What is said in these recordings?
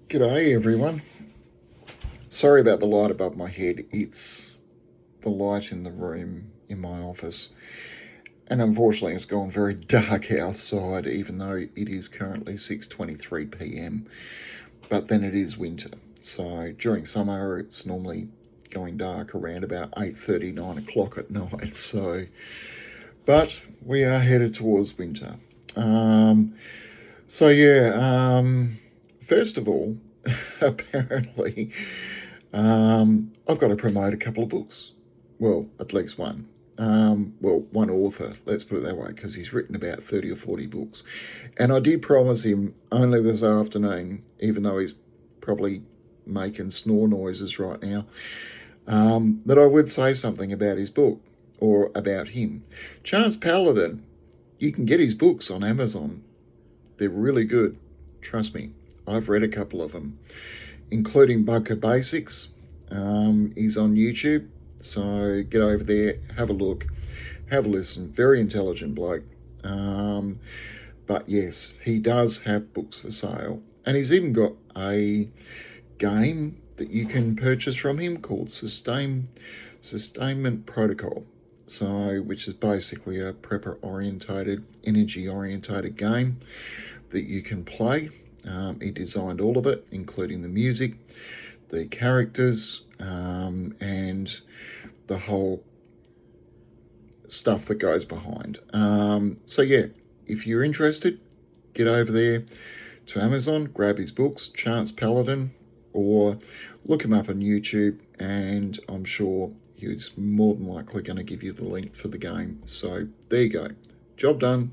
G'day everyone. Sorry about the light above my head. It's the light in the room in my office. And unfortunately it's gone very dark outside, even though it is currently 6:23 p.m. But then it is winter. So during summer it's normally going dark around about 8:30, 9 o'clock at night. But we are headed towards winter. Um, First of all, apparently, I've got to promote a couple of books. Well, at least one. One author, let's put it that way, because he's written about 30 or 40 books. And I did promise him only this afternoon, even though he's probably making snore noises right now, that I would say something about his book or about him. Chance Paladin, you can get his books on Amazon. They're really good. Trust me, I've read a couple of them, including Bunker Basics. He's on YouTube, so get over there, have a look, have a listen. Very intelligent bloke. But yes, he does have books for sale, and he's even got a game that you can purchase from him called Sustainment Protocol. So, which is basically a prepper-orientated, energy-orientated game that you can play. He designed all of it, including the music, the characters, and the whole stuff that goes behind. If you're interested, get over there to Amazon, grab his books, Chance Paladin, or look him up on YouTube, and I'm sure he's more than likely going to give you the link for the game. So there you go. Job done.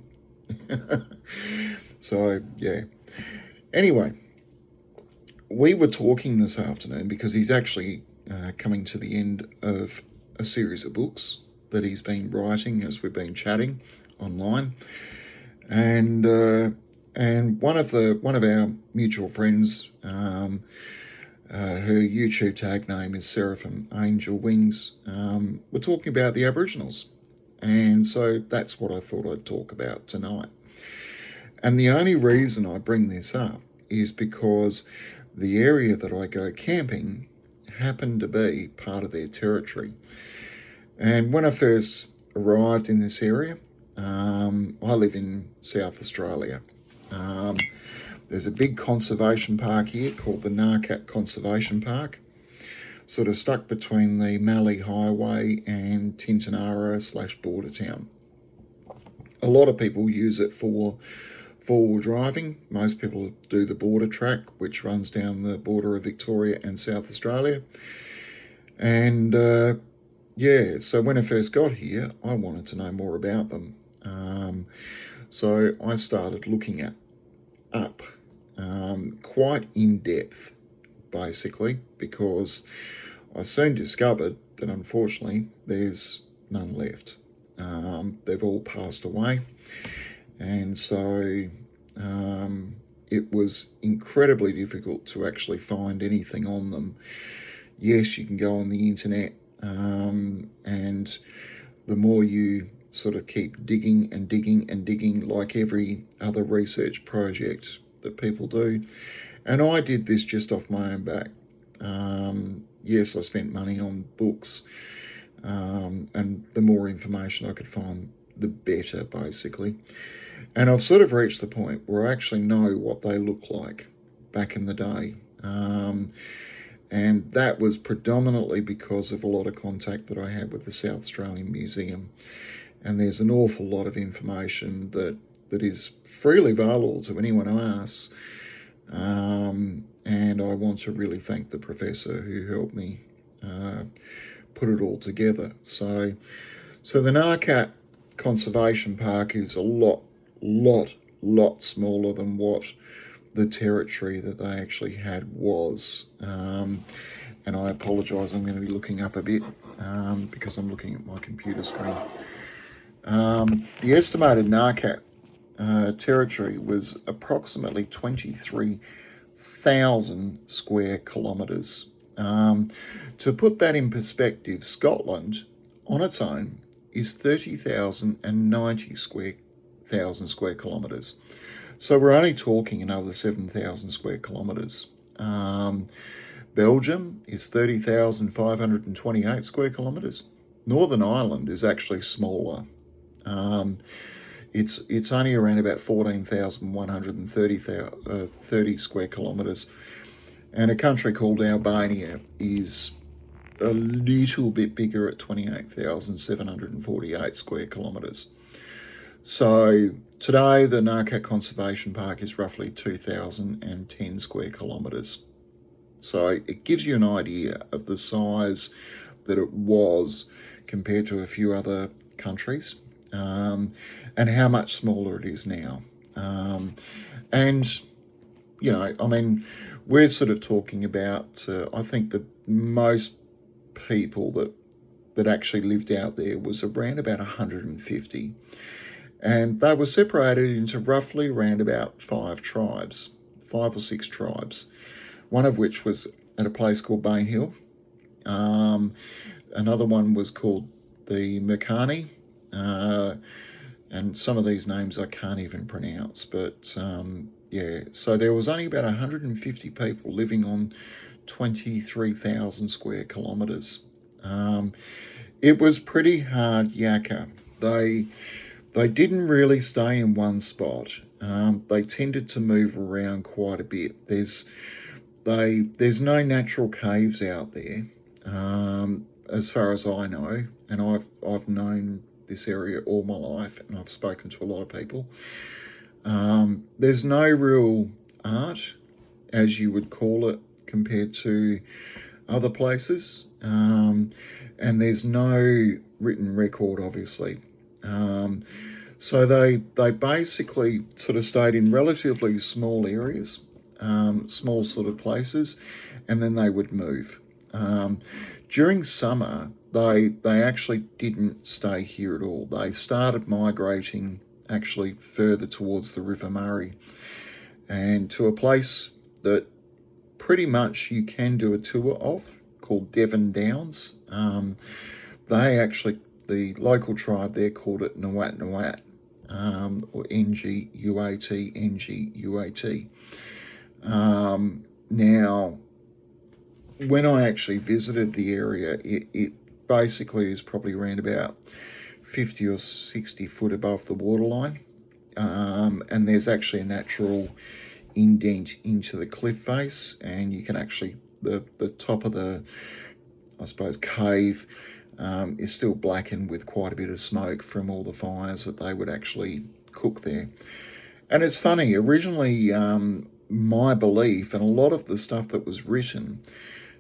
Anyway, we were talking this afternoon because he's actually coming to the end of a series of books that he's been writing as we've been chatting online, and one of our mutual friends, her YouTube tag name is Seraphim Angel Wings. We're talking about the Aboriginals, and so that's what I thought I'd talk about tonight. And the only reason I bring this up is because the area that I go camping happened to be part of their territory. And when I first arrived in this area, I live in South Australia. There's a big conservation park here called the Ngarkat Conservation Park, sort of stuck between the Mallee Highway and Tintinara/Border Town. A lot of people use it for four-wheel driving. Most people do the border track, which runs down the border of Victoria and South Australia. And so when I first got here, I wanted to know more about them. So I started looking up quite in depth, basically, because I soon discovered that unfortunately there's none left. They've all passed away. And so it was incredibly difficult to actually find anything on them. Yes, you can go on the internet, and the more you sort of keep digging and digging and digging, like every other research project that people do. And I did this just off my own back. Yes, I spent money on books, and the more information I could find, the better, basically. And I've sort of reached the point where I actually know what they look like back in the day. And that was predominantly because of a lot of contact that I had with the South Australian Museum. And there's an awful lot of information that is freely available to anyone who asks. And I want to really thank the professor who helped me put it all together. So the Ngarkat Conservation Park is a lot smaller than what the territory that they actually had was. And I apologise, I'm going to be looking up a bit because I'm looking at my computer screen. The estimated Ngarkat territory was approximately 23,000 square kilometres. To put that in perspective, Scotland on its own is 30,090 square kilometres. So we're only talking another 7,000 square kilometres. Belgium is 30,528 square kilometres. Northern Ireland is actually smaller. Um, it's only around about 14,130 square kilometres, and a country called Albania is a little bit bigger at 28,748 square kilometres. So today, the Ngarkat Conservation Park is roughly 2,010 square kilometres. So it gives you an idea of the size that it was compared to a few other countries, and how much smaller it is now. And, I mean, we're sort of talking about, I think the most people that actually lived out there was around about 150. And they were separated into roughly around about 5 or 6 tribes, one of which was at a place called Bain Hill. Another one was called the Mercani, and some of these names I can't even pronounce, but so there was only about 150 people living on 23,000 square kilometres. It was pretty hard yakka. They didn't really stay in one spot. They tended to move around quite a bit. There's no natural caves out there, as far as I know, and I've known this area all my life, and I've spoken to a lot of people. There's no real art, as you would call it, compared to other places, and there's no written record, obviously. So they basically sort of stayed in relatively small areas, small sort of places, and then they would move. During summer, they actually didn't stay here at all. They started migrating actually further towards the River Murray, and to a place that pretty much you can do a tour of, called Devon Downs. The local tribe there called it Nwat Nwat, or Nguat. Now, when I actually visited the area, it basically is probably around about 50 or 60 foot above the waterline, and there's actually a natural indent into the cliff face, and you can actually, the top of the, I suppose, cave is still blackened with quite a bit of smoke from all the fires that they would actually cook there. And it's funny, originally my belief and a lot of the stuff that was written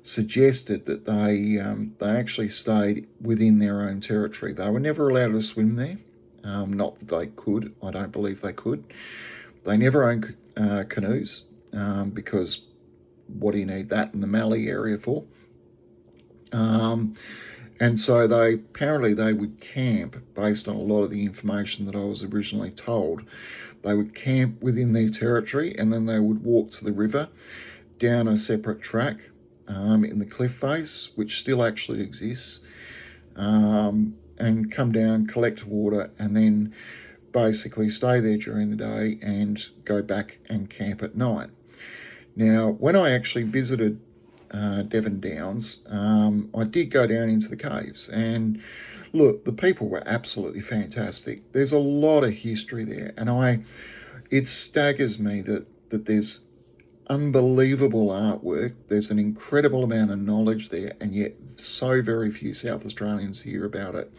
suggested that they actually stayed within their own territory. They were never allowed to swim there. Not that they could. I don't believe they could. They never owned canoes, because what do you need that in the Mallee area for? And so they would camp, based on a lot of the information that I was originally told. They would camp within their territory, and then they would walk to the river down a separate track in the cliff face, which still actually exists, and come down, collect water, and then basically stay there during the day and go back and camp at night. Now, when I actually visited Devon Downs, I did go down into the caves, and look, the people were absolutely fantastic. There's a lot of history there, and it staggers me that there's unbelievable artwork. There's an incredible amount of knowledge there, and yet so very few South Australians hear about it.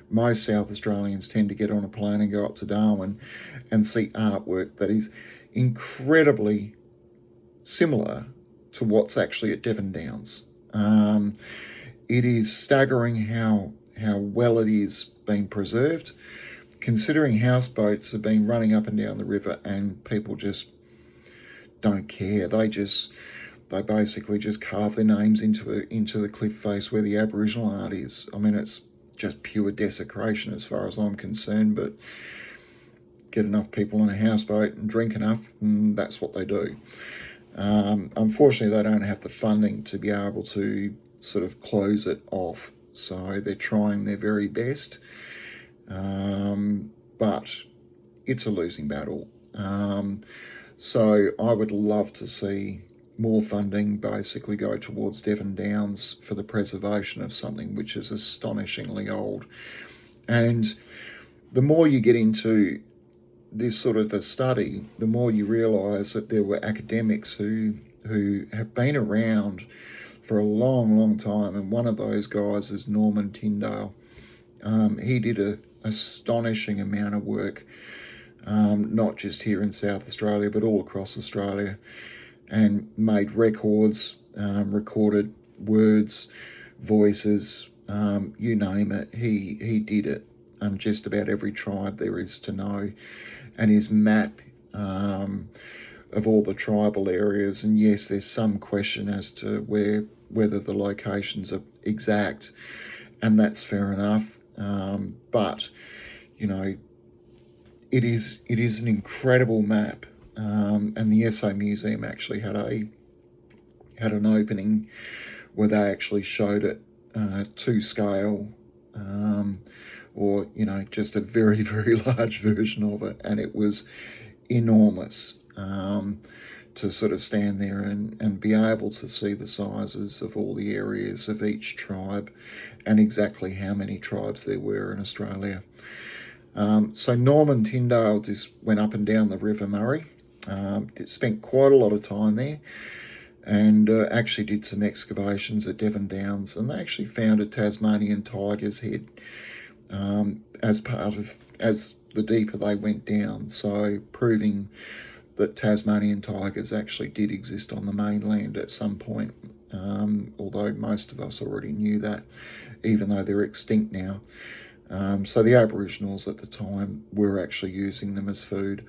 Most South Australians tend to get on a plane and go up to Darwin and see artwork that is incredibly similar to what's actually at Devon Downs. It is staggering how well it is being preserved, considering houseboats have been running up and down the river and people just don't care. They basically just carve their names into the cliff face where the Aboriginal art is. I mean, it's just pure desecration as far as I'm concerned, but get enough people on a houseboat and drink enough, and that's what they do. Unfortunately, they don't have the funding to be able to sort of close it off, so they're trying their very best, but it's a losing battle. So I would love to see more funding basically go towards Devon Downs for the preservation of something which is astonishingly old. And the more you get into this sort of a study, the more you realise that there were academics who have been around for a long, long time. And one of those guys is Norman Tyndale. He did an astonishing amount of work, not just here in South Australia, but all across Australia, and made records, recorded words, voices, you name it. He did it. Just about every tribe there is to know, and his map of all the tribal areas. And yes, there's some question as to whether the locations are exact, and that's fair enough. But you know, it is an incredible map. And the SA Museum actually had an opening where they actually showed it to scale, or just a very, very large version of it, and it was enormous. To sort of stand there and be able to see the sizes of all the areas of each tribe and exactly how many tribes there were in Australia. So Norman Tyndale just went up and down the River Murray, spent quite a lot of time there, and actually did some excavations at Devon Downs, and they actually found a Tasmanian tiger's head as the deeper they went down, so proving that Tasmanian tigers actually did exist on the mainland at some point, although most of us already knew that, even though they're extinct now. So the Aboriginals at the time were actually using them as food.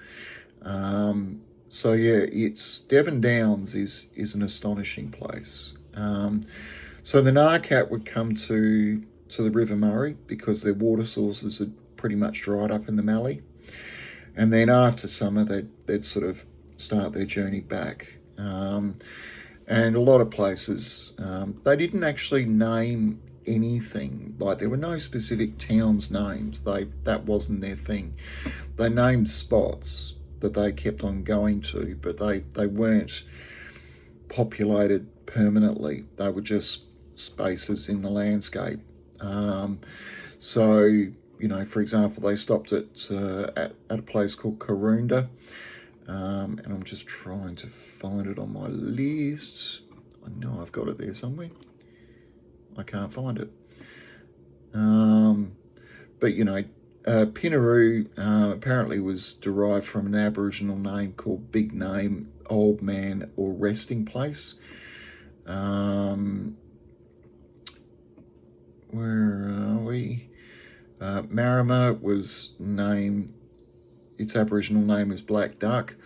So yeah, Devon Downs is an astonishing place. So the Ngarkat would come to the River Murray because their water sources had pretty much dried up in the Mallee. And then after summer, they'd sort of start their journey back. And a lot of places, they didn't actually name anything. Like, there were no specific towns' names. That wasn't their thing. They named spots that they kept on going to, but they weren't populated permanently. They were just spaces in the landscape. So, for example, they stopped at a place called Karoonda, and I'm just trying to find it on my list. I know I've got it there somewhere. I can't find it. But Pinaroo apparently was derived from an Aboriginal name called Big Name, Old Man, or Resting Place. Where are we? Marama was named, its Aboriginal name is Black Duck.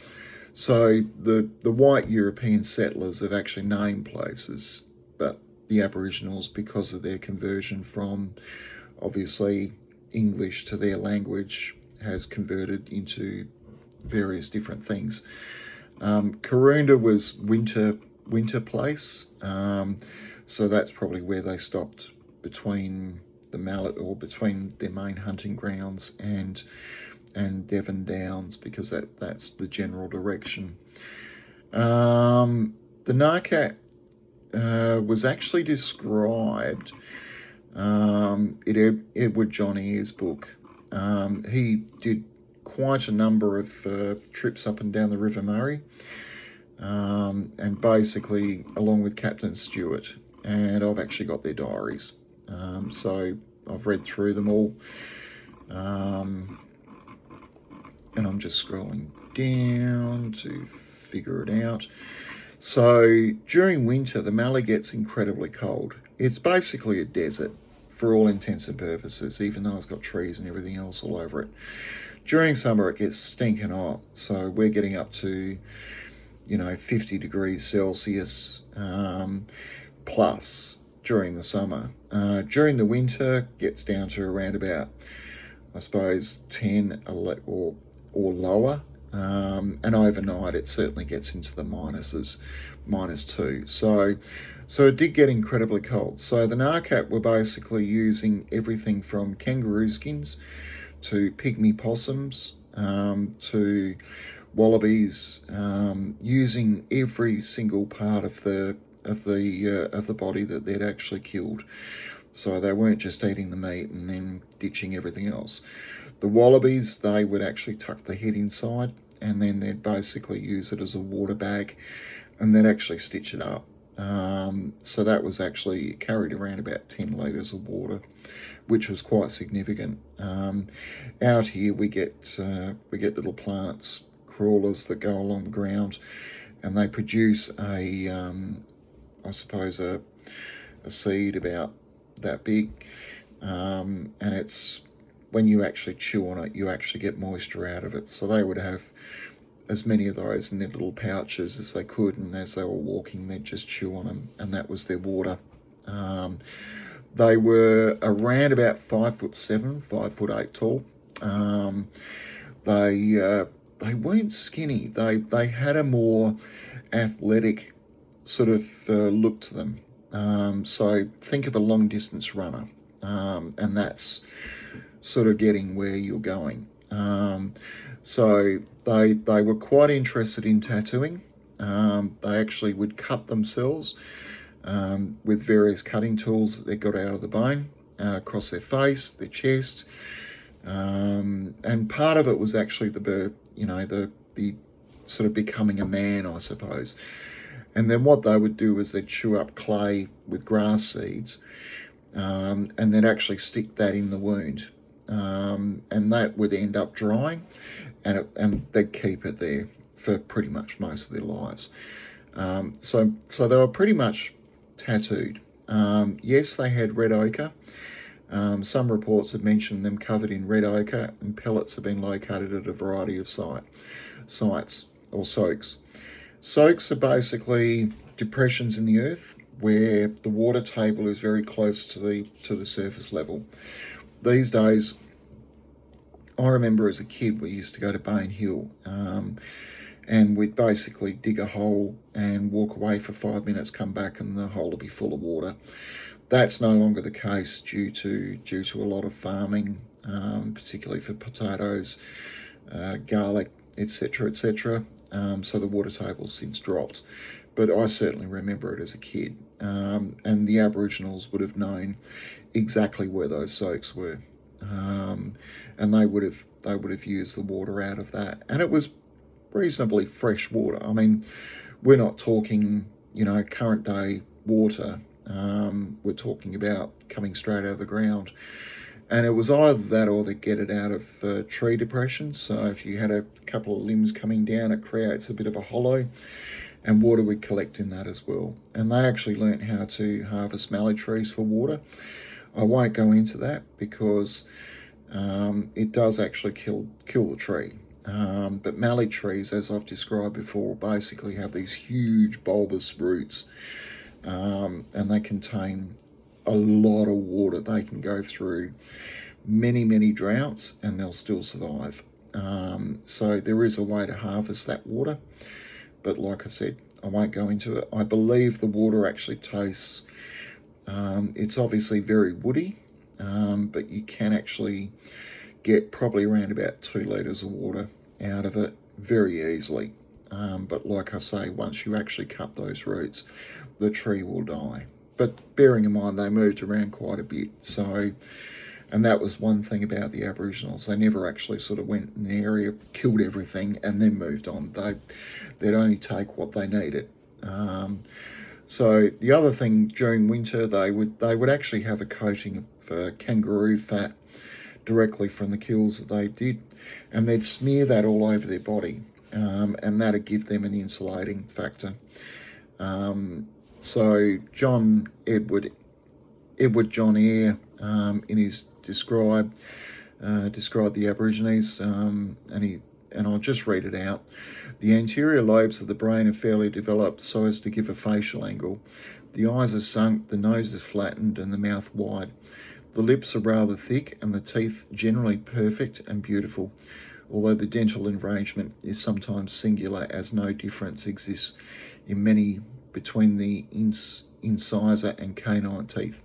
So the white European settlers have actually named places, but the Aboriginals, because of their conversion from obviously English to their language, has converted into various different things. Karoonda was winter place, so that's probably where they stopped between the Mallet, or between their main hunting grounds and Devon Downs, because that's the general direction. The Ngarkat was actually described in Edward John Eyre's book. He did quite a number of trips up and down the River Murray, and basically along with Captain Stewart, and I've actually got their diaries. So I've read through them all, and I'm just scrolling down to figure it out. So during winter, the Mallee gets incredibly cold. It's basically a desert for all intents and purposes, even though it's got trees and everything else all over it. During summer, it gets stinking hot. So we're getting up to, 50 degrees Celsius plus during the summer. During the winter, gets down to around about, I suppose, 10 or lower. And overnight it certainly gets into the minuses, -2. So it did get incredibly cold. So the Ngarkat were basically using everything from kangaroo skins to pygmy possums, to wallabies, using every single part of the body that they'd actually killed. So they weren't just eating the meat and then ditching everything else. The wallabies, they would actually tuck the head inside, and then they'd basically use it as a water bag, and they'd actually stitch it up. So that was actually carried around about 10 litres of water, which was quite significant. Out here we get little plants, crawlers that go along the ground, and they produce I suppose a seed about that big, and it's when you actually chew on it, you actually get moisture out of it. So they would have as many of those in their little pouches as they could, and as they were walking, they'd just chew on them, and that was their water. They were around about 5'7", 5'8" tall. They weren't skinny. They had a more athletic sort of look to them. So think of a long distance runner, and that's sort of getting where you're going. So they were quite interested in tattooing. They actually would cut themselves with various cutting tools that they got out of the bone across their face, their chest, and part of it was actually the sort of becoming a man, I suppose. And then what they would do is they'd chew up clay with grass seeds, and then actually stick that in the wound, and that would end up drying, and they'd keep it there for pretty much most of their lives. So they were pretty much tattooed. Yes, they had red ochre. Some reports have mentioned them covered in red ochre, and pellets have been located at a variety of sites or soaks. Soaks are basically depressions in the earth where the water table is very close to the surface level. These days, I remember as a kid we used to go to Bane Hill, and we'd basically dig a hole and walk away for 5 minutes, come back, and the hole would be full of water. That's no longer the case due to a lot of farming, particularly for potatoes, garlic, etc., etc. So the water table's since dropped, but I certainly remember it as a kid, and the Aboriginals would have known exactly where those soaks were, and they would have used the water out of that, and it was reasonably fresh water. I mean, we're not talking, current day water. We're talking about coming straight out of the ground, and it was either that or they get it out of tree depressions. So if you had a couple of limbs coming down, it creates a bit of a hollow, and water would collect in that as well. And they actually learnt how to harvest mallee trees for water. I won't go into that because it does actually kill the tree. But mallee trees, as I've described before, basically have these huge bulbous roots, and they contain a lot of water. They can go through many, many droughts and they'll still survive. So there is a way to harvest that water, but like I said, I won't go into it. I believe the water actually tastes, it's obviously very woody, but you can actually get probably around about 2 litres of water out of it very easily. But like I say, once you actually cut those roots, the tree will die. But bearing in mind they moved around quite a bit, so, and that was one thing about the Aboriginals. They never actually sort of went in an area, killed everything, and then moved on. They'd only take what they needed. So the other thing, during winter, they would actually have a coating of kangaroo fat directly from the kills that they did, and they'd smear that all over their body, and that'd give them an insulating factor. So Edward John Eyre, in his described the Aborigines, and I'll just read it out. The anterior lobes of the brain are fairly developed so as to give a facial angle. The eyes are sunk, the nose is flattened, and the mouth wide. The lips are rather thick, and the teeth generally perfect and beautiful, although the dental arrangement is sometimes singular, as no difference exists in many between the incisor and canine teeth.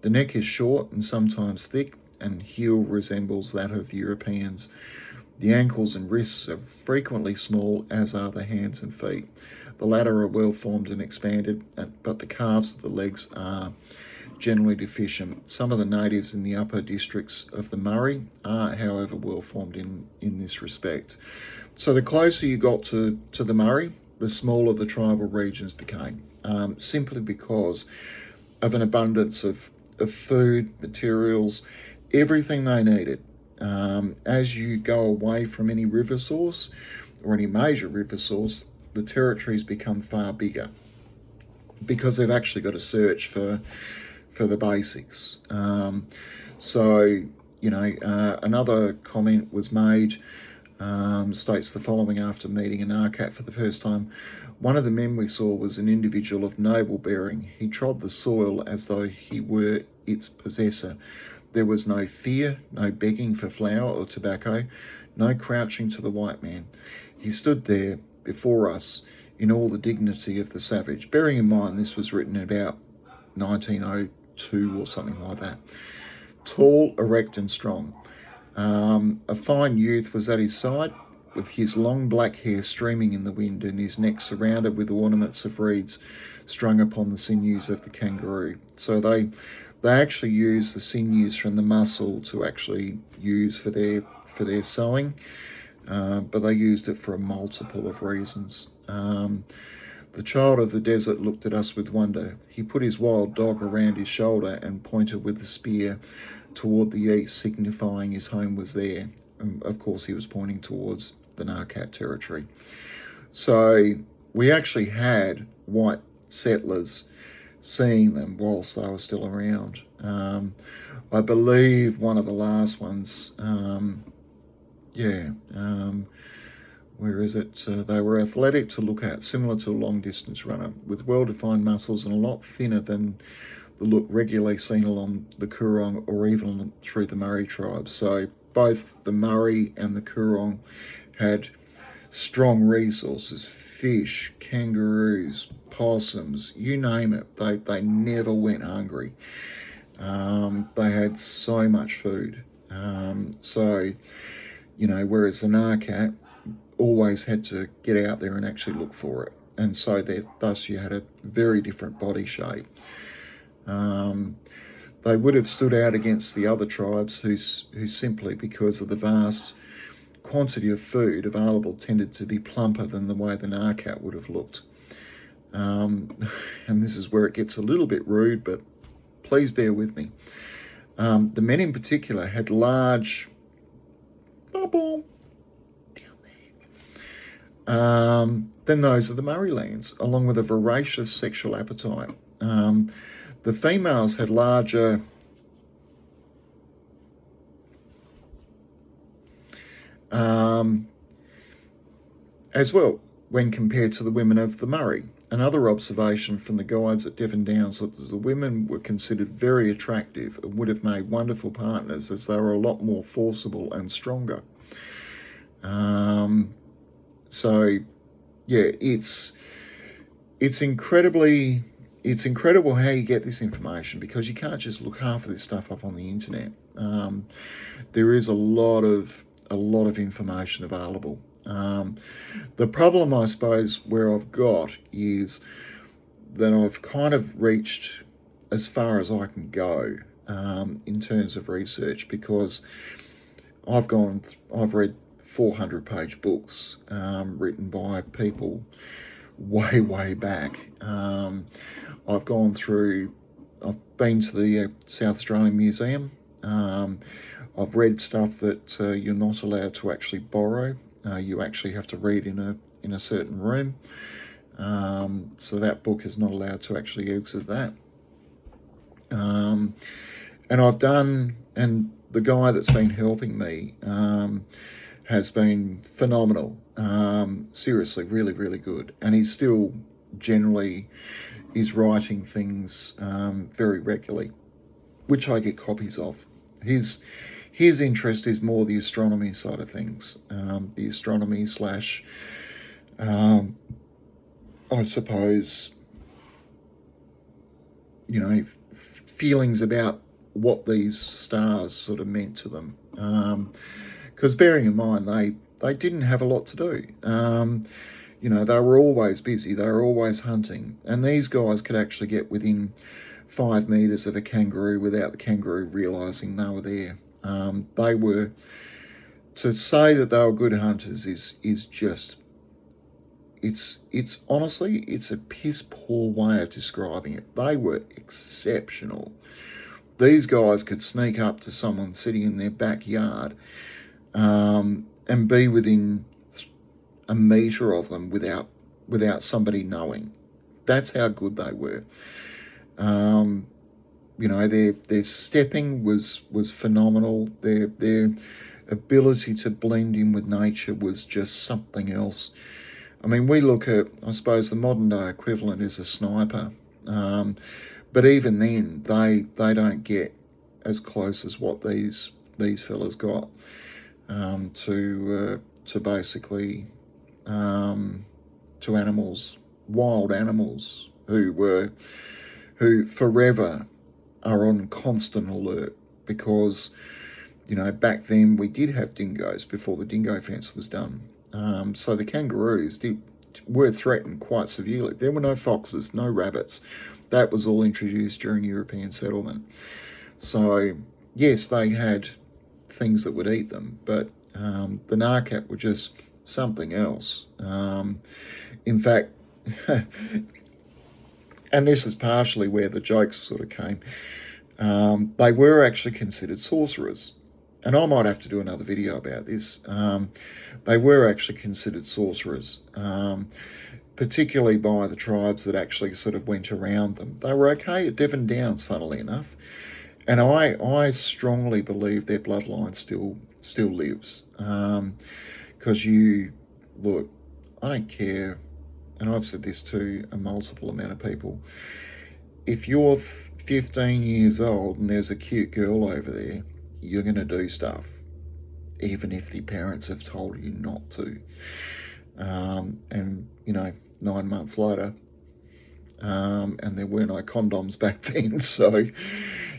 The neck is short and sometimes thick, and heel resembles that of Europeans. The ankles and wrists are frequently small, as are the hands and feet. The latter are well formed and expanded, but the calves of the legs are generally deficient. Some of the natives in the upper districts of the Murray are, however, well formed in this respect. So the closer you got to the Murray, the smaller the tribal regions became, simply because of an abundance of food, materials, everything they needed. As you go away from any river source or any major river source, the territories become far bigger because they've actually got to search for the basics. Another comment was made, states the following: after meeting a Ngarkat for the first time, one of the men we saw was an individual of noble bearing. He trod the soil as though he were its possessor. There was no fear, no begging for flour or tobacco, no crouching to the white man. He stood there before us in all the dignity of the savage. Bearing in mind this was written about 1902 or something like that. Tall, erect and strong. A fine youth was at his side, with his long black hair streaming in the wind and his neck surrounded with ornaments of reeds strung upon the sinews of the kangaroo. So they actually use the sinews from the muscle to actually use for their sewing, but they used it for a multiple of reasons. The child of the desert looked at us with wonder. He put his wild dog around his shoulder and pointed with the spear toward the east, signifying his home was there. And of course, he was pointing towards the Ngarkat territory. So we actually had white settlers seeing them whilst they were still around. I believe one of the last ones, where is it? They were athletic to look at, similar to a long-distance runner, with well-defined muscles and a lot thinner than the look regularly seen along the Coorong or even through the Murray tribes. So both the Murray and the Coorong had strong resources: fish, kangaroos, possums, you name it. They never went hungry. They had so much food. Whereas the Ngarkat always had to get out there and actually look for it. And so thus you had a very different body shape. They would have stood out against the other tribes who simply because of the vast quantity of food available tended to be plumper than the way the Ngarkat would have looked. And this is where it gets a little bit rude, but please bear with me. The men in particular had large than those of the Murraylands, along with a voracious sexual appetite. The females had larger as well when compared to the women of the Murray. Another observation from the guides at Devon Downs was that the women were considered very attractive and would have made wonderful partners, as they were a lot more forcible and stronger. It's incredible how you get this information, because you can't just look half of this stuff up on the internet. There is a lot of information available. The problem, I suppose, where I've got is that I've kind of reached as far as I can go in terms of research, because I've read 400-page books written by people way back. I've been to the South Australian Museum. I've read stuff that you're not allowed to actually borrow. You actually have to read in a certain room. So that book is not allowed to actually exit that. And the guy that's been helping me has been phenomenal. Seriously, really good. And he's still generally is writing things very regularly, which I get copies of. His interest is more the astronomy side of things, the astronomy slash, I suppose, feelings about what these stars sort of meant to them. Because bearing in mind, they didn't have a lot to do. They were always busy. They were always hunting. And these guys could actually get within 5 meters of a kangaroo without the kangaroo realizing they were there. They were, to say that they were good hunters is just, it's honestly, it's a piss poor way of describing it. They were exceptional. These guys could sneak up to someone sitting in their backyard, and be within a meter of them without somebody knowing. That's how good they were. Their stepping was phenomenal. Their ability to blend in with nature was just something else. I mean, we look at, I suppose, the modern day equivalent is a sniper, but even then, they don't get as close as what these fellas got, to basically to animals, wild animals who forever are on constant alert, because back then we did have dingoes before the dingo fence was done. So the kangaroos were threatened quite severely. There were no foxes, no rabbits. That was all introduced during European settlement. So yes, they had things that would eat them, but the Ngarkat were just something else. In fact, and this is partially where the jokes sort of came, they were actually considered sorcerers. And I might have to do another video about this. They were actually considered sorcerers, particularly by the tribes that actually sort of went around them. They were okay at Devon Downs, funnily enough. And I strongly believe their bloodline still lives. Because look, I don't care, and I've said this to a multiple amount of people, if you're 15 years old and there's a cute girl over there, you're going to do stuff, even if the parents have told you not to. And 9 months later, and there were no condoms back then, so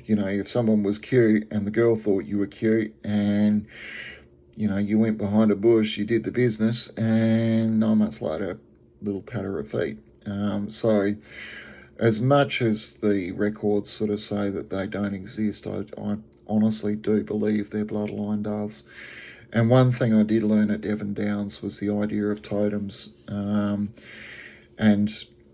if someone was cute and the girl thought you were cute, and you went behind a bush, you did the business, and 9 months later, little pat her feet. So as much as the records sort of say that they don't exist, I honestly do believe their bloodline does. And one thing I did learn at Devon Downs was the idea of totems. And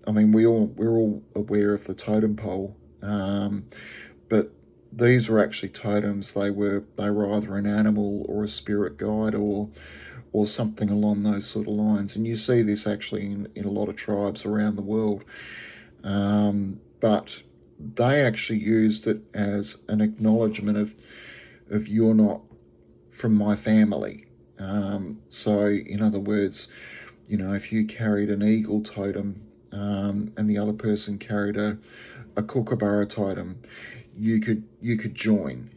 I mean, we're all aware of the totem pole, but these were actually totems. They were either an animal or a spirit guide or something along those sort of lines. And you see this actually in a lot of tribes around the world. But they actually used it as an acknowledgement of you're not from my family. So in other words, if you carried an eagle totem, and the other person carried a kookaburra totem, you could join.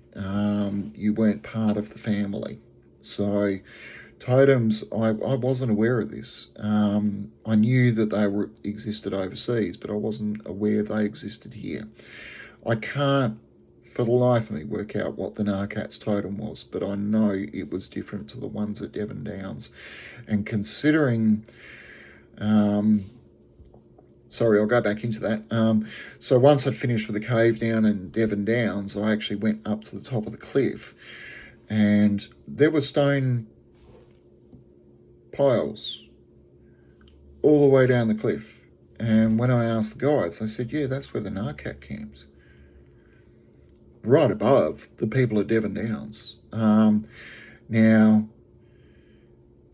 You weren't part of the family. So totems, I wasn't aware of this. I knew that they existed overseas, but I wasn't aware they existed here. I can't, for the life of me, work out what the Ngarkat's totem was, but I know it was different to the ones at Devon Downs. And considering, sorry, I'll go back into that. So once I'd finished with the cave down in Devon Downs, I actually went up to the top of the cliff, and there were stone piles all the way down the cliff. And when I asked the guides, they said, yeah, that's where the Ngarkat camps, right above the people at Devon Downs. Now,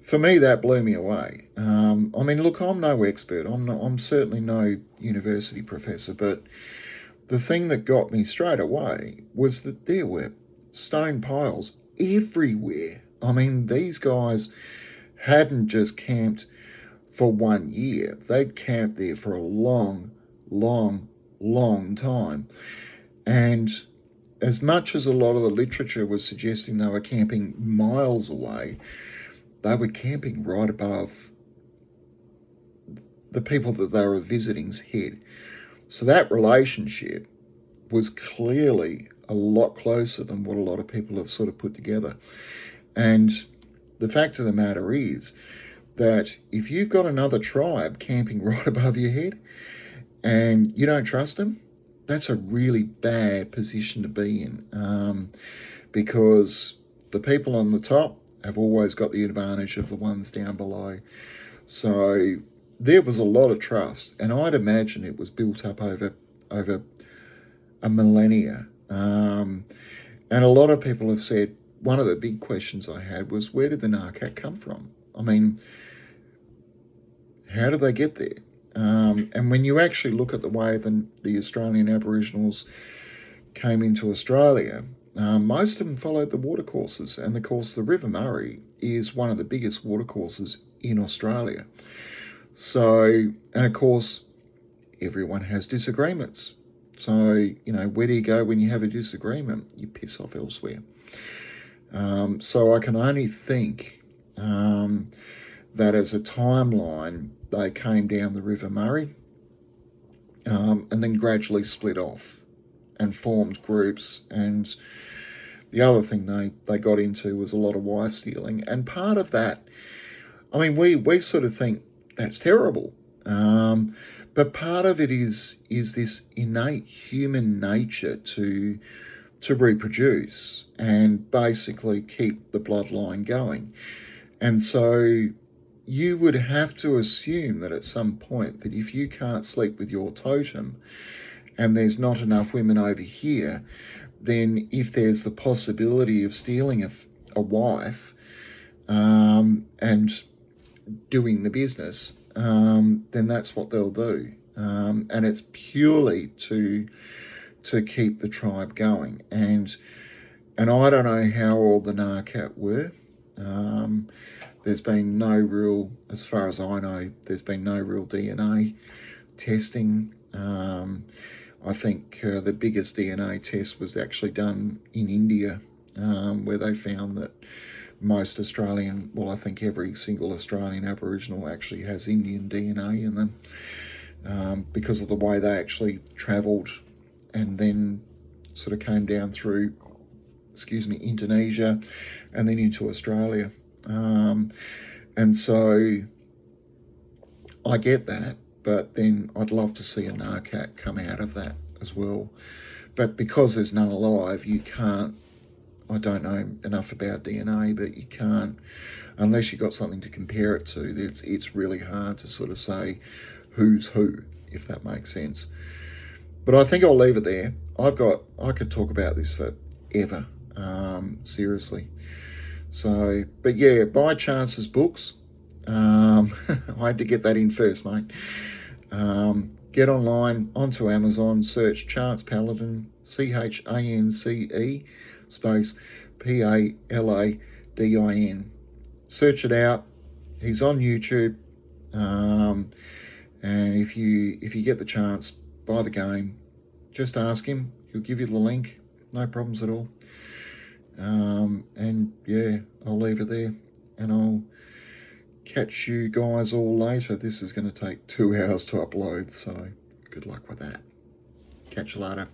for me, that blew me away. I mean, look, I'm no expert. I'm certainly no university professor, but the thing that got me straight away was that there were stone piles everywhere. I mean, these guys hadn't just camped for 1 year. They'd camped there for a long, long, long time. And as much as a lot of the literature was suggesting they were camping miles away, they were camping right above the people that they were visiting's head. So that relationship was clearly a lot closer than what a lot of people have sort of put together. And the fact of the matter is that if you've got another tribe camping right above your head and you don't trust them, that's a really bad position to be in, because the people on the top have always got the advantage of the ones down below. So there was a lot of trust, and I'd imagine it was built up over a millennia. And a lot of people have said one of the big questions I had was, where did the Ngarkat come from? I mean, how did they get there? And when you actually look at the way the Australian Aboriginals came into Australia, most of them followed the watercourses. And of course, the River Murray is one of the biggest watercourses in Australia. So, and of course, everyone has disagreements. So, you know, where do you go when you have a disagreement? You piss off elsewhere. So I can only think that as a timeline, they came down the River Murray, and then gradually split off and formed groups. And the other thing they got into was a lot of wife stealing. And part of that, I mean, we sort of think that's terrible. But part of it is this innate human nature to reproduce and basically keep the bloodline going. And so you would have to assume that at some point that if you can't sleep with your totem and there's not enough women over here, then if there's the possibility of stealing a wife and doing the business, then that's what they'll do. And it's purely to keep the tribe going. And I don't know how old the Ngarkat were. There's been no real, as far as I know, there's been no real DNA testing. I think the biggest DNA test was actually done in India, where they found that most Australian, well, I think every single Australian Aboriginal actually has Indian DNA in them, because of the way they actually travelled and then sort of came down through, Indonesia and then into Australia. And so I get that, but then I'd love to see a Ngarkat come out of that as well. But because there's none alive, you can't, I don't know enough about DNA, but you can't, unless you've got something to compare it to, it's really hard to sort of say who's who, if that makes sense. But I think I'll leave it there. I could talk about this forever, seriously. So, but yeah, buy Chance's books. I had to get that in first, mate. Get online, onto Amazon, search Chance Paladin, CHANCE, space PALADIN. Search it out. He's on YouTube. And if you get the chance, buy the game. Just ask him. He'll give you the link. No problems at all. And yeah, I'll leave it there, and I'll catch you guys all later. This is going to take 2 hours to upload, so good luck with that. Catch you later.